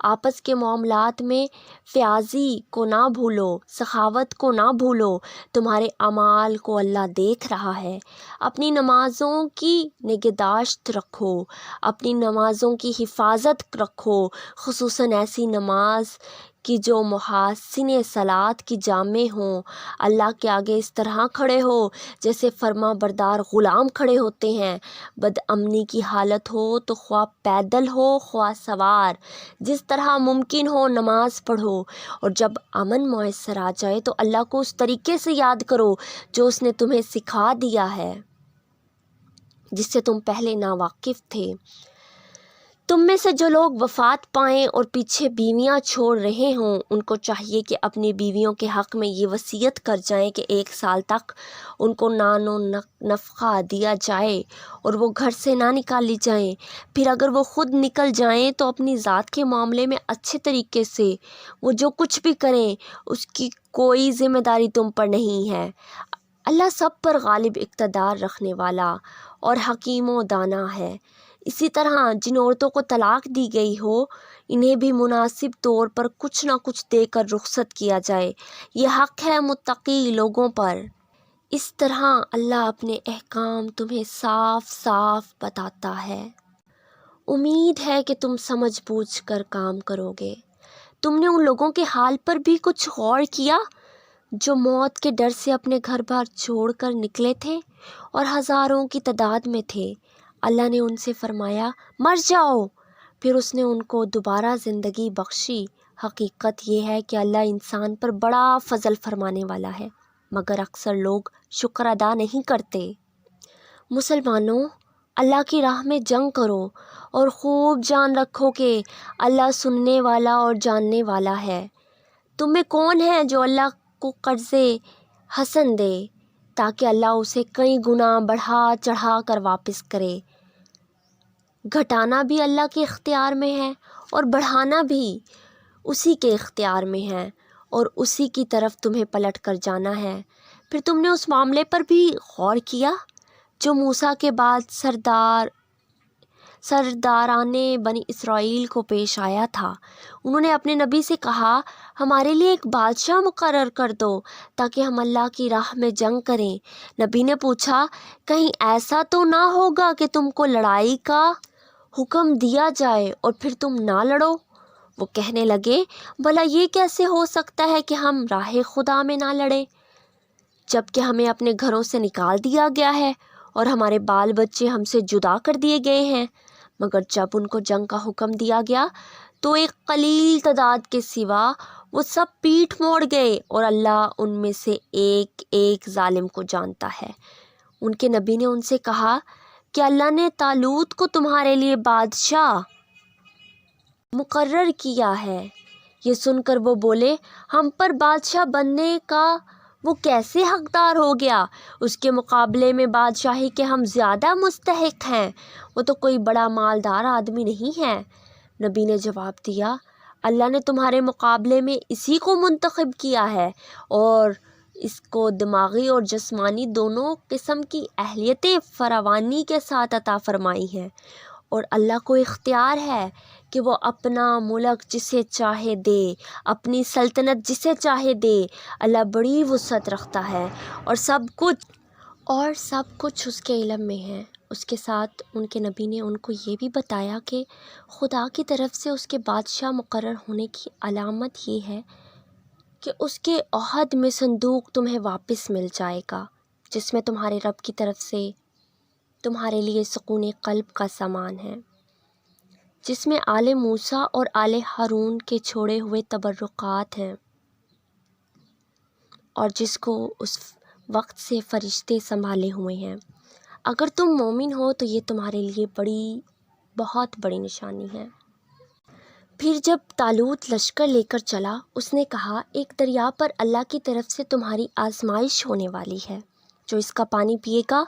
آپس کے معاملات میں فیاضی کو نہ بھولو، سخاوت کو نہ بھولو، تمہارے اعمال کو اللہ دیکھ رہا ہے۔ اپنی نمازوں کی نگہداشت رکھو، اپنی نمازوں کی حفاظت رکھو، خصوصاً ایسی نماز کی جو محاسن صلاۃ کی جامع ہوں۔ اللہ کے آگے اس طرح کھڑے ہو جیسے فرما بردار غلام کھڑے ہوتے ہیں۔ بد امنی کی حالت ہو تو خواہ پیدل ہو خواہ سوار، جس طرح ممکن ہو نماز پڑھو، اور جب امن میسر آ جائے تو اللہ کو اس طریقے سے یاد کرو جو اس نے تمہیں سکھا دیا ہے، جس سے تم پہلے ناواقف تھے۔ تم میں سے جو لوگ وفات پائیں اور پیچھے بیویاں چھوڑ رہے ہوں، ان کو چاہیے کہ اپنی بیویوں کے حق میں یہ وصیت کر جائیں کہ 1 سال تک ان کو نان و نفقہ دیا جائے اور وہ گھر سے نہ نکالی جائیں۔ پھر اگر وہ خود نکل جائیں تو اپنی ذات کے معاملے میں اچھے طریقے سے وہ جو کچھ بھی کریں اس کی کوئی ذمہ داری تم پر نہیں ہے۔ اللہ سب پر غالب اقتدار رکھنے والا اور حکیم و دانا ہے۔ اسی طرح جن عورتوں کو طلاق دی گئی ہو انہیں بھی مناسب طور پر کچھ نہ کچھ دے کر رخصت کیا جائے، یہ حق ہے متقی لوگوں پر۔ اس طرح اللہ اپنے احکام تمہیں صاف صاف بتاتا ہے۔ امید ہے کہ تم سمجھ بوجھ کر کام کرو گے۔ تم نے ان لوگوں کے حال پر بھی کچھ غور کیا جو موت کے ڈر سے اپنے گھر بار چھوڑ کر نکلے تھے اور ہزاروں کی تعداد میں تھے؟ اللہ نے ان سے فرمایا مر جاؤ، پھر اس نے ان کو دوبارہ زندگی بخشی۔ حقیقت یہ ہے کہ اللہ انسان پر بڑا فضل فرمانے والا ہے، مگر اکثر لوگ شکر ادا نہیں کرتے۔ مسلمانوں، اللہ کی راہ میں جنگ کرو اور خوب جان رکھو کہ اللہ سننے والا اور جاننے والا ہے۔ تم میں کون ہے جو اللہ کو قرض حسن دے تاکہ اللہ اسے کئی گنا بڑھا چڑھا کر واپس کرے؟ گھٹانا بھی اللہ کے اختیار میں ہے اور بڑھانا بھی اسی کے اختیار میں ہے، اور اسی کی طرف تمہیں پلٹ کر جانا ہے۔ پھر تم نے اس معاملے پر بھی غور کیا جو موسیٰ کے بعد سرداران بنی اسرائیل کو پیش آیا تھا۔ انہوں نے اپنے نبی سے کہا ہمارے لیے ایک بادشاہ مقرر کر دو تاکہ ہم اللہ کی راہ میں جنگ کریں۔ نبی نے پوچھا کہیں ایسا تو نہ ہوگا کہ تم کو لڑائی کا حکم دیا جائے اور پھر تم نہ لڑو؟ وہ کہنے لگے بھلا یہ کیسے ہو سکتا ہے کہ ہم راہ خدا میں نہ لڑیں جب کہ ہمیں اپنے گھروں سے نکال دیا گیا ہے اور ہمارے بال بچے ہم سے جدا کر دیے گئے ہیں؟ مگر جب ان کو جنگ کا حکم دیا گیا تو ایک قلیل تعداد کے سوا وہ سب پیٹھ موڑ گئے، اور اللہ ان میں سے ایک ایک ظالم کو جانتا ہے۔ ان کے نبی نے ان سے کہا کہ اللہ نے طالوت کو تمہارے لیے بادشاہ مقرر کیا ہے۔ یہ سن کر وہ بولے ہم پر بادشاہ بننے کا وہ کیسے حقدار ہو گیا؟ اس کے مقابلے میں بادشاہی کے ہم زیادہ مستحق ہیں، وہ تو کوئی بڑا مالدار آدمی نہیں ہے۔ نبی نے جواب دیا اللہ نے تمہارے مقابلے میں اسی کو منتخب کیا ہے اور اس کو دماغی اور جسمانی دونوں قسم کی اہلیتیں فراوانی کے ساتھ عطا فرمائی ہیں، اور اللہ کو اختیار ہے کہ وہ اپنا ملک جسے چاہے دے، اپنی سلطنت جسے چاہے دے۔ اللہ بڑی وسعت رکھتا ہے اور سب کچھ اس کے علم میں ہے۔ اس کے ساتھ ان کے نبی نے ان کو یہ بھی بتایا کہ خدا کی طرف سے اس کے بادشاہ مقرر ہونے کی علامت یہ ہے کہ اس کے عہد میں صندوق تمہیں واپس مل جائے گا، جس میں تمہارے رب کی طرف سے تمہارے لیے سکون قلب کا سامان ہے، جس میں آل موسیٰ اور آل ہارون کے چھوڑے ہوئے تبرکات ہیں، اور جس کو اس وقت سے فرشتے سنبھالے ہوئے ہیں۔ اگر تم مومن ہو تو یہ تمہارے لیے بہت بڑی نشانی ہے۔ پھر جب طالوت لشکر لے کر چلا، اس نے کہا ایک دریا پر اللہ کی طرف سے تمہاری آزمائش ہونے والی ہے، جو اس کا پانی پیے گا